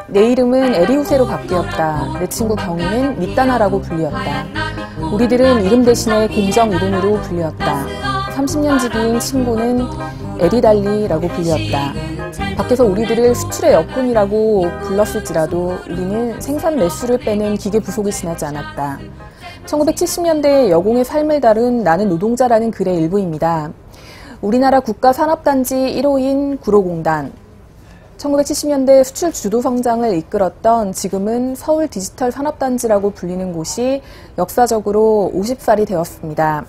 내 이름은 에리우세로 바뀌었다. 내 친구 경희는 밑다나라고 불리었다. 우리들은 이름 대신에 공정 이름으로 불리었다. 30년 지기인 친구는 에리달리라고 불리었다. 밖에서 우리들을 수출의 역군이라고 불렀을지라도 우리는 생산 매수를 빼는 기계 부속이 지나지 않았다. 1970년대 여공의 삶을 다룬 나는 노동자라는 글의 일부입니다. 우리나라 국가산업단지 1호인 구로공단, 1970년대 수출 주도 성장을 이끌었던 지금은 서울 디지털 산업단지라고 불리는 곳이 역사적으로 50살이 되었습니다.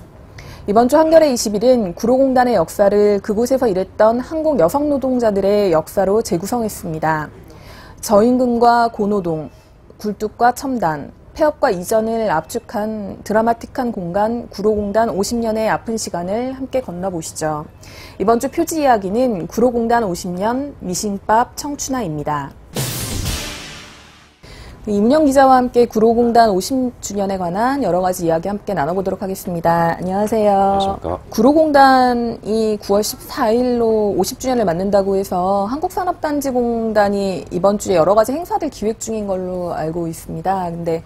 이번 주 한겨레 20일은 구로공단의 역사를 그곳에서 일했던 한국 여성 노동자들의 역사로 재구성했습니다. 저임금과 고노동, 굴뚝과 첨단, 폐업과 이전을 압축한 드라마틱한 공간 구로공단 50년의 아픈 시간을 함께 건너보시죠. 이번 주 표지 이야기는 구로공단 50년 미싱밥 청춘화입니다. 임은영 기자와 함께 구로공단 50주년에 관한 여러 가지 이야기 함께 나눠보도록 하겠습니다. 안녕하세요. 안녕하십니까. 구로공단이 9월 14일로 50주년을 맞는다고 해서 한국산업단지공단이 이번 주에 여러 가지 행사들 기획 중인 걸로 알고 있습니다. 근데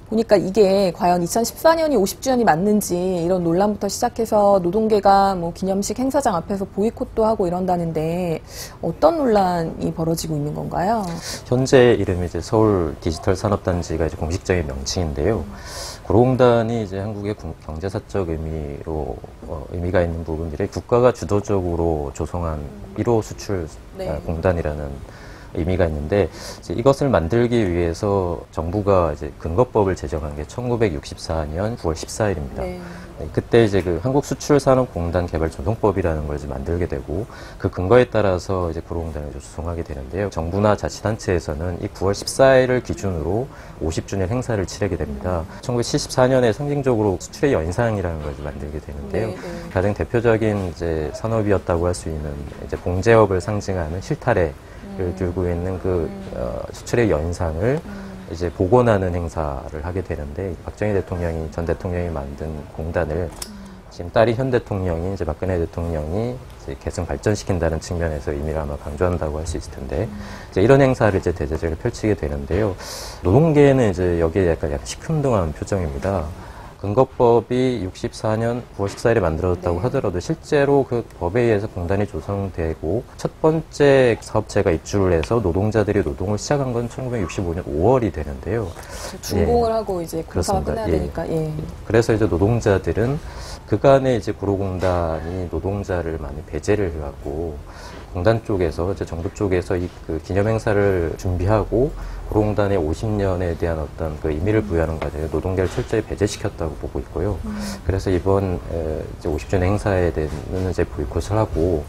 보니까 이게 과연 2014년이 50주년이 맞는지 이런 논란부터 시작해서 노동계가 뭐 기념식 행사장 앞에서 보이콧도 하고 이런다는데 어떤 논란이 벌어지고 있는 건가요? 현재 이름이 이제 서울 디지털 산업단지가 이제 공식적인 명칭인데요. 구로공단이 이제 한국의 경제사적 의미가 있는 부분들이 국가가 주도적으로 조성한 1호 수출 공단이라는 의미가 있는데 이제 이것을 만들기 위해서 정부가 이제 근거법을 제정한 게 1964년 9월 14일입니다. 네, 그때 이제 그 한국수출산업공단개발조성법이라는 걸 이제 만들게 되고 그 근거에 따라서 이제 구로공단을 조성하게 되는데요. 정부나 자치단체에서는 이 9월 14일을 기준으로 50주년 행사를 치르게 됩니다. 1974년에 상징적으로 수출의 연상이라는 걸 만들게 되는데요. 가장 대표적인 이제 산업이었다고 할 수 있는 이제 봉제업을 상징하는 실타래 를 들고 있는 그 수출의 연상을 이제 복원하는 행사를 하게 되는데 박정희 전 대통령이 만든 공단을 지금 딸이 현 대통령이 이제 박근혜 대통령이 이제 계속 발전시킨다는 측면에서 의미를 아마 강조한다고 할 수 있을 텐데 이제 이런 행사를 이제 대대적으로 펼치게 되는데요. 노동계는 이제 여기에 약간 시큰둥한 표정입니다. 근거법이 64년 9월 14일에 만들어졌다고 하더라도 실제로 그 법에 의해서 공단이 조성되고 첫 번째 사업체가 입주를 해서 노동자들이 노동을 시작한 건 1965년 5월이 되는데요. 준공을 하고 이제 공사가 끝나야 되니까. 그래서 이제 노동자들은 그간에 이제 구로공단이 노동자를 많이 배제를 해갖고 공단 쪽에서 이제 정부 쪽에서 그 기념행사를 준비하고 구로공단의 50년에 대한 어떤 그 의미를 부여하는 과정에 노동계를 철저히 배제시켰다고 보고 있고요. 그래서 이번 이제 50주년 행사에 대해서는 이제 보이콧을 하고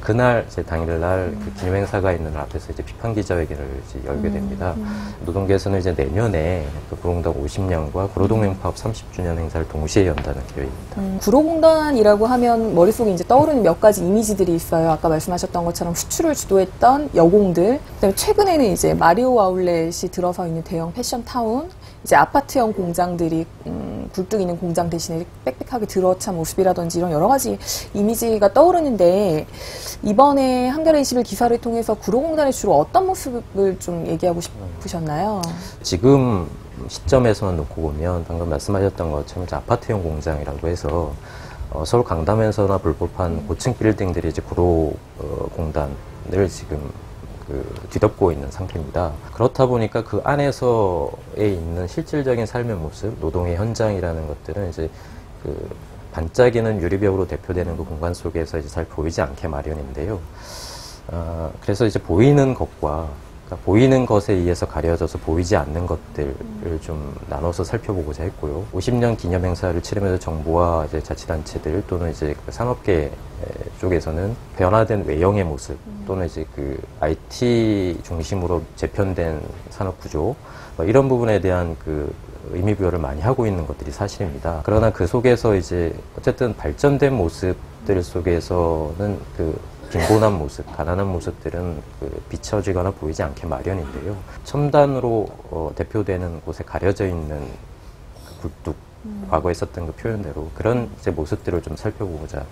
그날 이제 당일날 그 기념행사가 있는 앞에서 이제 비판 기자회견을 이제 열게 됩니다. 노동계에서는 이제 내년에 그 구로공단 50년과 구로동행 파업 30주년 행사를 동시에 연다는 계획입니다. 구로공단이라고 하면 머릿속에 이제 떠오르는 몇 가지 이미지들이 있어요. 아까 말씀하셨던 것처럼 수출을 주도했던 여공들, 그다음에 최근에는 이제 마리오 아울렛이 들어서 있는 대형 패션 타운, 이제 아파트형 공장들이 굴뚝 있는 공장 대신에 빽빽하게 들어찬 모습이라든지 이런 여러 가지 이미지가 떠오르는데 이번에 한겨레 20일 기사를 통해서 구로공단의 주로 어떤 모습을 좀 얘기하고 싶으셨나요? 지금 시점에서만 놓고 보면 방금 말씀하셨던 것처럼 아파트형 공장이라고 해서 서울 강남에서나 불법한 고층 빌딩들이 이제 구로공단을 지금 뒤덮고 있는 상태입니다. 그렇다 보니까 그 안에서에 있는 실질적인 삶의 모습, 노동의 현장이라는 것들은 이제 그 반짝이는 유리벽으로 대표되는 그 공간 속에서 이제 잘 보이지 않게 마련인데요. 그래서 이제 보이는 것과 그러니까 보이는 것에 의해서 가려져서 보이지 않는 것들을 좀 나눠서 살펴보고자 했고요. 50년 기념 행사를 치르면서 정부와 이제 자치단체들 또는 이제 그 산업계 쪽에서는 변화된 외형의 모습 또는 이제 그 IT 중심으로 재편된 산업 구조 이런 부분에 대한 그 의미 부여를 많이 하고 있는 것들이 사실입니다. 그러나 그 속에서 이제 어쨌든 발전된 모습들 속에서는 그 빈곤한 모습, 가난한 모습들은 비춰지거나 보이지 않게 마련인데요. 첨단으로 대표되는 곳에 가려져 있는 굴뚝, 과거에 있었던 그 표현대로 그런 이제 모습들을 좀 살펴보고자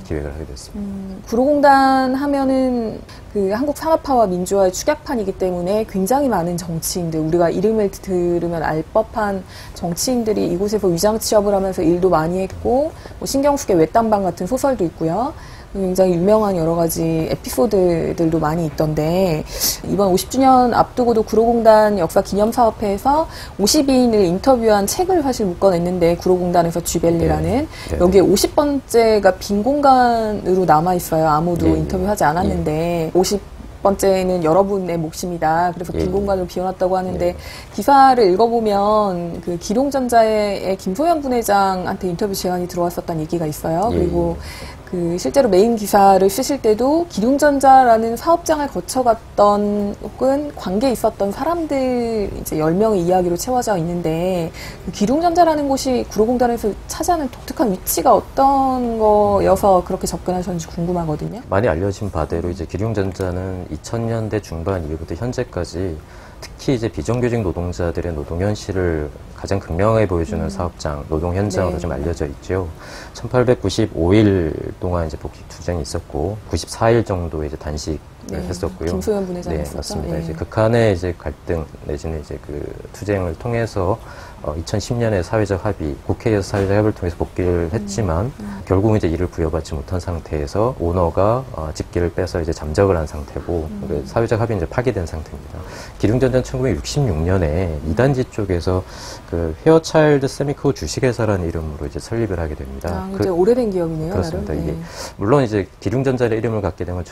기획을 하게 됐습니다. 구로공단 하면은 그 한국 산업화와 민주화의 축약판이기 때문에 굉장히 많은 정치인들, 우리가 이름을 들으면 알 법한 정치인들이 이곳에서 위장 취업을 하면서 일도 많이 했고, 뭐 신경숙의 외딴방 같은 소설도 있고요. 굉장히 유명한 여러 가지 에피소드들도 많이 있던데, 이번 50주년 앞두고도 구로공단 역사기념사업회에서 52인을 인터뷰한 책을 사실 묶어냈는데, 구로공단에서 쥐벨리라는, 네. 여기에 50번째가 빈 공간으로 남아있어요. 아무도 네. 인터뷰하지 않았는데 50번째는 여러분의 몫입니다. 그래서 빈 공간으로 비워놨다고 하는데, 기사를 읽어보면 그 기룡전자의 김소연 분회장한테 인터뷰 제안이 들어왔었다는 얘기가 있어요. 그리고 그 실제로 메인 기사를 쓰실 때도 기룡전자라는 사업장을 거쳐갔던 혹은 관계에 있었던 사람들 이제 10명의 이야기로 채워져 있는데, 그 기룡전자라는 곳이 구로공단에서 차지하는 독특한 위치가 어떤 거여서 그렇게 접근하셨는지 궁금하거든요. 많이 알려진 바대로 이제 기룡전자는 2000년대 중반 이후부터 현재까지 특히 이제 비정규직 노동자들의 노동 현실을 가장 극명하게 보여주는 사업장, 노동 현장으로 좀 알려져 있죠. 1895일 동안 이제 복직 투쟁이 있었고, 94일 정도 이제 단식을 했었고요. 김소연 분회장이 했었죠. 맞습니다. 이제 극한의 이제 갈등 내지는 이제 그 투쟁을 통해서 2010년에 사회적 합의, 국회에서 사회적 합의를 통해서 복귀를 했지만 결국 이제 이를 부여받지 못한 상태에서 오너가 직기를 빼서 이제 잠적을 한 상태고, 사회적 합의는 이제 파기된 상태입니다. 기룡전자는 1966년에 이단지 쪽에서 그 헤어차일드 세미코 주식회사라는 이름으로 이제 설립을 하게 됩니다. 굉장히 오래된 기업이네요. 그렇습니다. 나름. 이게 물론 이제 기룡전자의 이름을 갖게 된 건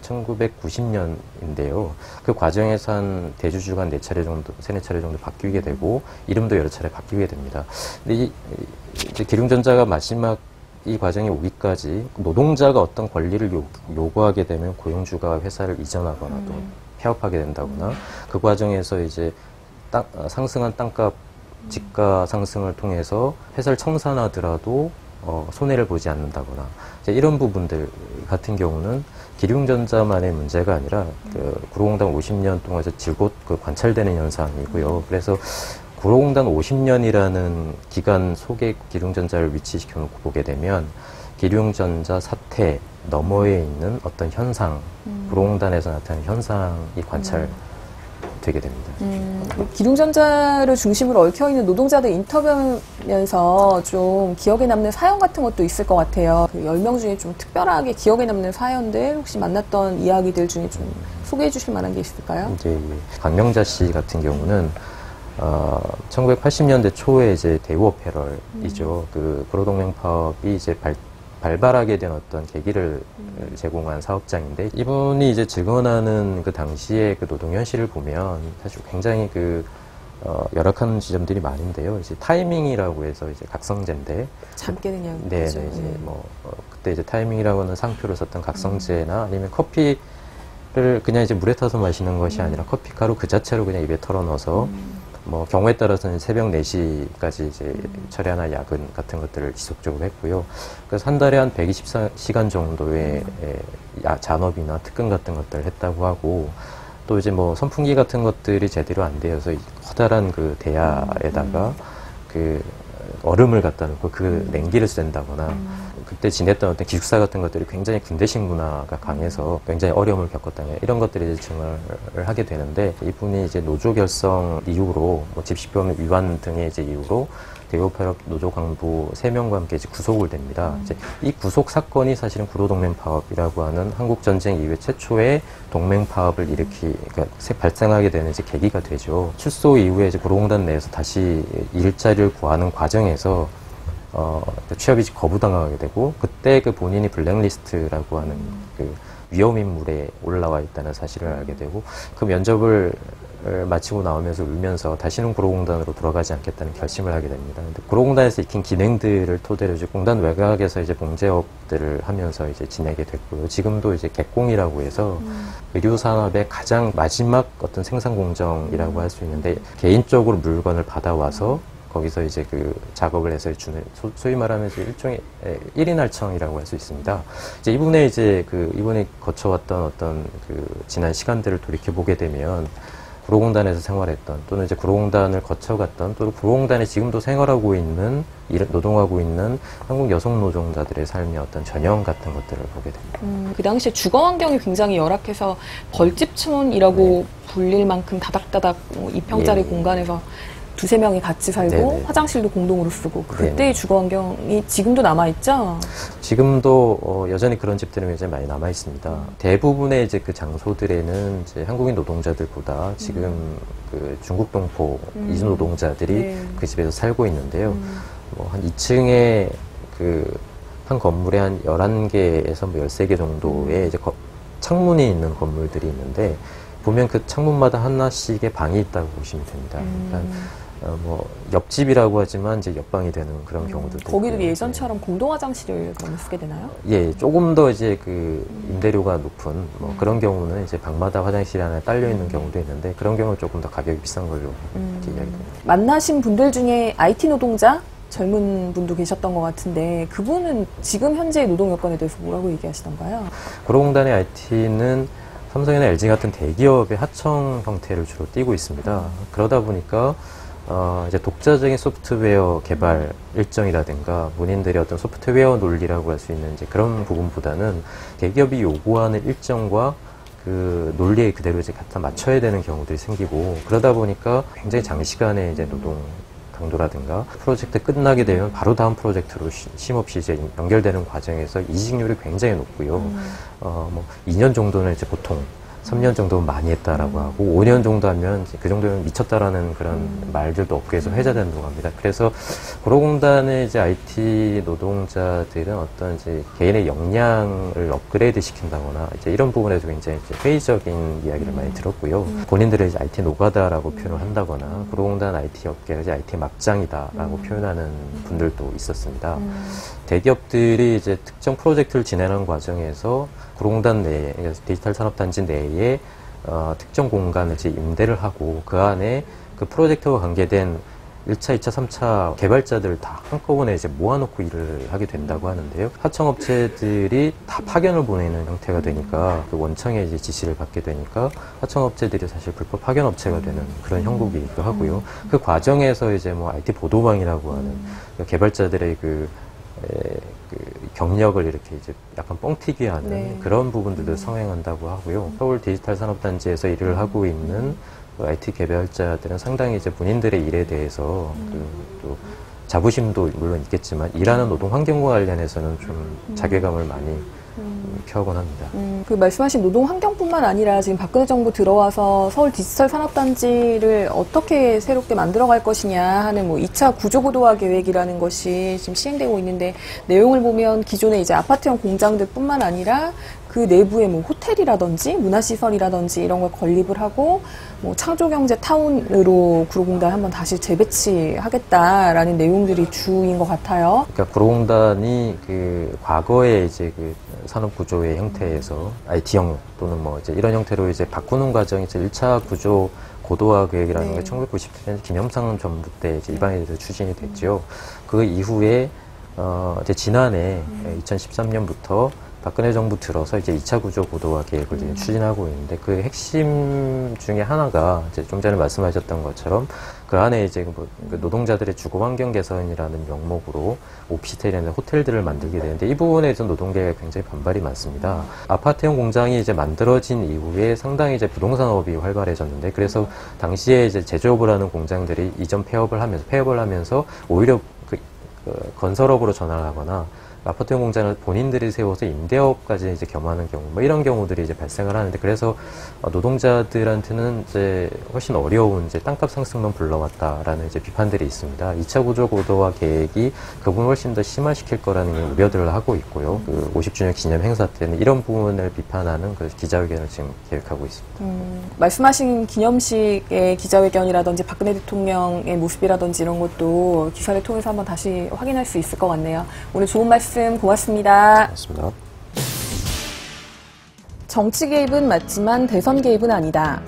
1990년인데요. 그 과정에서 한 대주주가 한 4차례 정도, 3-4차례 정도 바뀌게 되고, 이름도 여러 차례 바뀌게 됩니다. 근데 이제 기룡전자가 마지막 이 과정이 오기까지 노동자가 어떤 권리를 요구하게 되면 고용주가 회사를 이전하거나 또 폐업하게 된다거나, 그 과정에서 이제 상승한 땅값, 지가 상승을 통해서 회사를 청산하더라도 손해를 보지 않는다거나, 이제 이런 부분들 같은 경우는 기룡전자만의 문제가 아니라 그 구로공단 50년 동안에서 질곧 관찰되는 현상이고요. 그래서 구로공단 50년이라는 기간 속에 기룡전자를 위치시켜 놓고 보게 되면 기룡전자 사태 너머에 있는 어떤 현상, 구로공단에서 나타나는 현상이 관찰되게 됩니다. 기룡전자를 중심으로 얽혀있는 노동자들 인터뷰하면서 좀 기억에 남는 사연 같은 것도 있을 것 같아요. 그 10명 중에 좀 특별하게 기억에 남는 사연들, 혹시 만났던 이야기들 중에 좀 소개해 주실 만한 게 있을까요? 이제 강명자 씨 같은 경우는 1980년대 초에 이제 대우업 패럴이죠. 그 구로동맹 파업이 이제 발발하게 된 어떤 계기를 제공한 사업장인데, 이분이 이제 증언하는 그 당시의 그 노동 현실을 보면 사실 굉장히 열악한 지점들이 많은데요. 이제 타이밍이라고 해서 이제 각성제인데. 잠 깨는 이야기. 네, 이제 그때 이제 타이밍이라고 하는 상표를 썼던 각성제나 아니면 커피를 그냥 이제 물에 타서 마시는 것이 아니라 커피가루 그 자체로 그냥 입에 털어 넣어서 뭐 경우에 따라서는 새벽 4시까지 이제 철야나 야근 같은 것들을 지속적으로 했고요. 그래서 한 달에 한 124시간 정도의 잔업이나 특근 같은 것들을 했다고 하고, 또 이제 뭐 선풍기 같은 것들이 제대로 안 되어서 커다란 그 대야에다가 그 얼음을 갖다 놓고 그 냉기를 쐰다거나, 그때 지냈던 어떤 기숙사 같은 것들이 굉장히 군대식 문화가 강해서 굉장히 어려움을 겪었다면 이런 것들이 이제 증언을 하게 되는데, 이분이 이제 노조 결성 이후로 뭐 집시법 위반 등의 이제 이유로 대우파업 노조 간부 3명과 함께 이제 구속을 됩니다. 이제 이 구속 사건이 사실은 구로동맹 파업이라고 하는 한국 전쟁 이후에 최초의 동맹 파업을 그러니까 발생하게 되는 이제 계기가 되죠. 출소 이후에 이제 구로공단 내에서 다시 일자리를 구하는 과정에서 취업이 거부당하게 되고, 그때 그 본인이 블랙리스트라고 하는 그 위험인물에 올라와 있다는 사실을 알게 되고, 그 면접을 마치고 나오면서 울면서 다시는 구로공단으로 돌아가지 않겠다는 결심을 하게 됩니다. 근데 구로공단에서 익힌 기능들을 토대로 이제 공단 외곽에서 이제 봉제업들을 하면서 이제 지내게 됐고요. 지금도 이제 객공이라고 해서 의료산업의 가장 마지막 어떤 생산 공정이라고 할 수 있는데, 개인적으로 물건을 받아와서 거기서 이제 그 작업을 해서 주는 소위 말하면 이제 일종의 1인 할청이라고 할 수 있습니다. 이제 이분의 이제 이분이 거쳐왔던 어떤 지난 시간들을 돌이켜 보게 되면 구로공단에서 생활했던 또는 이제 구로공단을 거쳐갔던 또는 구로공단에 지금도 생활하고 있는 노동하고 있는 한국 여성 노동자들의 삶의 어떤 전형 같은 것들을 보게 됩니다. 그 당시에 주거 환경이 굉장히 열악해서 벌집촌이라고 불릴 만큼 다닥다닥 2평짜리 예. 공간에서 두세 명이 같이 살고 네네. 화장실도 공동으로 쓰고 그때의 네네. 주거 환경이 지금도 남아있죠? 지금도 여전히 그런 집들이 굉장히 많이 남아 있습니다. 대부분의 이제 그 장소들에는 이제 한국인 노동자들보다 지금 그 중국 동포 이주 노동자들이 네. 그 집에서 살고 있는데요. 뭐 한 2층에 한 건물에 한 11개에서 뭐 13개 정도의 이제 창문이 있는 건물들이 있는데 보면 그 창문마다 하나씩의 방이 있다고 보시면 됩니다. 그러니까 뭐 옆집이라고 하지만 이제 옆방이 되는 그런 경우들도 거기도 있고요. 예전처럼 공동 화장실을 그러면 쓰게 되나요? 예, 조금 더 이제 임대료가 높은 뭐 그런 경우는 이제 방마다 화장실이 하나 딸려 있는 경우도 있는데 그런 경우는 조금 더 가격이 비싼 걸로 이렇게 이야기됩니다. 만나신 분들 중에 IT 노동자 젊은 분도 계셨던 것 같은데 그분은 지금 현재의 노동 여건에 대해서 뭐라고 얘기하시던가요? 구로공단의 IT는 삼성이나 LG 같은 대기업의 하청 형태를 주로 띠고 있습니다. 그러다 보니까 이제 독자적인 소프트웨어 개발 일정이라든가 본인들의 어떤 소프트웨어 논리라고 할 수 있는 이제 그런 부분보다는 대기업이 요구하는 일정과 그 논리에 그대로 이제 갖다 맞춰야 되는 경우들이 생기고 그러다 보니까 굉장히 장시간의 이제 노동 강도라든가 프로젝트 끝나게 되면 바로 다음 프로젝트로 쉼없이 이제 연결되는 과정에서 이직률이 굉장히 높고요. 뭐 2년 정도는 이제 보통 3년 정도는 많이 했다라고 하고 5년 정도 하면 그 정도면 미쳤다라는 그런 말들도 업계에서 회자된다고 합니다. 그래서 구로공단의 이제 IT 노동자들은 어떤 이제 개인의 역량을 업그레이드 시킨다거나 이제 이런 부분에서 굉장히 이제 회의적인 이야기를 많이 들었고요. 본인들의 이제 IT 노가다라고 표현을 한다거나 구로공단 IT 업계가 이제 IT 막장이다라고 표현하는 분들도 있었습니다. 대기업들이 이제 특정 프로젝트를 진행하는 과정에서 구로공단 내에, 디지털 산업단지 내에 특정 공간을 이제 임대를 하고 그 안에 그 프로젝트와 관계된 1차, 2차, 3차 개발자들을 다 한꺼번에 이제 모아놓고 일을 하게 된다고 하는데요. 하청업체들이 다 파견을 보내는 형태가 되니까 그 원청의 이제 지시를 받게 되니까 하청업체들이 사실 불법 파견업체가 되는 그런 형국이기도 하고요. 그 과정에서 이제 뭐 IT 보도방이라고 하는 개발자들의 그 경력을 이렇게 이제 약간 뻥튀기 하는 네. 그런 부분들도 성행한다고 하고요. 서울 디지털 산업단지에서 일을 하고 있는 IT 개발자들은 상당히 이제 본인들의 일에 대해서 또 자부심도 물론 있겠지만 일하는 노동 환경과 관련해서는 좀 자괴감을 많이 표하곤 합니다. 그 말씀하신 노동 환경뿐만 아니라 지금 박근혜 정부 들어와서 서울 디지털 산업단지를 어떻게 새롭게 만들어갈 것이냐 하는 뭐 2차 구조고도화 계획이라는 것이 지금 시행되고 있는데 내용을 보면 기존의 이제 아파트형 공장들뿐만 아니라 그 내부에 뭐 호텔이라든지 문화시설이라든지 이런 걸 건립을 하고 뭐 창조경제 타운으로 구로공단 한번 다시 재배치하겠다라는 내용들이 주인 것 같아요. 그러니까 구로공단이 그 과거에 이제 그 산업 구조의 형태에서 IT형 또는 뭐 이제 이런 형태로 이제 바꾸는 과정이 이제 1차 구조 고도화 계획이라는 게 1997년 김영삼 정부 때 이제 입안에 대해서 추진이 됐죠. 그 이후에 이제 지난해 2013년부터 박근혜 정부 들어서 이제 2차 구조 고도화 계획을 이제 추진하고 있는데 그 핵심 중에 하나가 이제 좀 전에 말씀하셨던 것처럼 그 안에 이제 그 노동자들의 주거 환경 개선이라는 명목으로 오피스텔이나 호텔들을 만들게 되는데 이 부분에 대해서 노동계가 굉장히 반발이 많습니다. 아파트형 공장이 이제 만들어진 이후에 상당히 이제 부동산업이 활발해졌는데 그래서 당시에 이제 제조업을 하는 공장들이 이전 폐업을 하면서 오히려 그 건설업으로 전환을 하거나 아파트형 공장을 본인들이 세워서 임대업까지 이제 겸하는 경우, 뭐 이런 경우들이 이제 발생을 하는데, 그래서 노동자들한테는 이제 훨씬 어려운 이제 땅값 상승만 불러왔다라는 이제 비판들이 있습니다. 2차 구조 고도화 계획이 그 부분을 훨씬 더 심화시킬 거라는 우려들을 하고 있고요. 그 50주년 기념 행사 때는 이런 부분을 비판하는 그 기자회견을 지금 계획하고 있습니다. 말씀하신 기념식의 기자회견이라든지 박근혜 대통령의 모습이라든지 이런 것도 기사를 통해서 한번 다시 확인할 수 있을 것 같네요. 오늘 좋은 말씀 고맙습니다. 고맙습니다. 정치 개입은 맞지만 대선 개입은 아니다.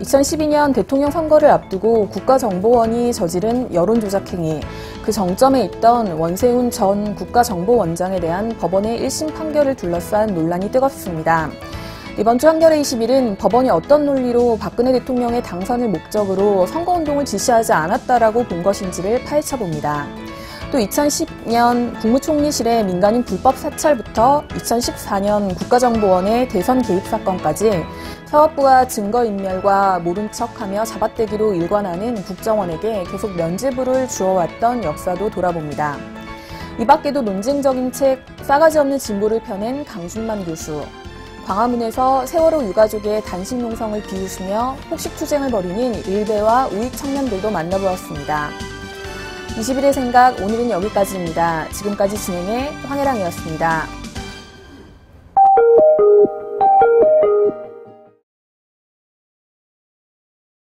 2012년 대통령 선거를 앞두고 국가정보원이 저지른 여론조작 행위, 그 정점에 있던 원세훈 전 국가정보원장에 대한 법원의 1심 판결을 둘러싼 논란이 뜨겁습니다. 이번 주 한겨레 21은 법원이 어떤 논리로 박근혜 대통령의 당선을 목적으로 선거운동을 지시하지 않았다라고 본 것인지를 파헤쳐봅니다. 또 2010년 국무총리실의 민간인 불법 사찰부터 2014년 국가정보원의 대선 개입 사건까지 사법부가 증거인멸과 모른 척하며 잡아떼기로 일관하는 국정원에게 계속 면죄부를 주어왔던 역사도 돌아봅니다. 이 밖에도 논쟁적인 책 싸가지 없는 진보를 펴낸 강준만 교수, 광화문에서 세월호 유가족의 단식 농성을 비웃으며 폭식투쟁을 벌이는 일베와 우익 청년들도 만나보았습니다. 21의 생각, 오늘은 여기까지입니다. 지금까지 진행의 황혜랑이었습니다.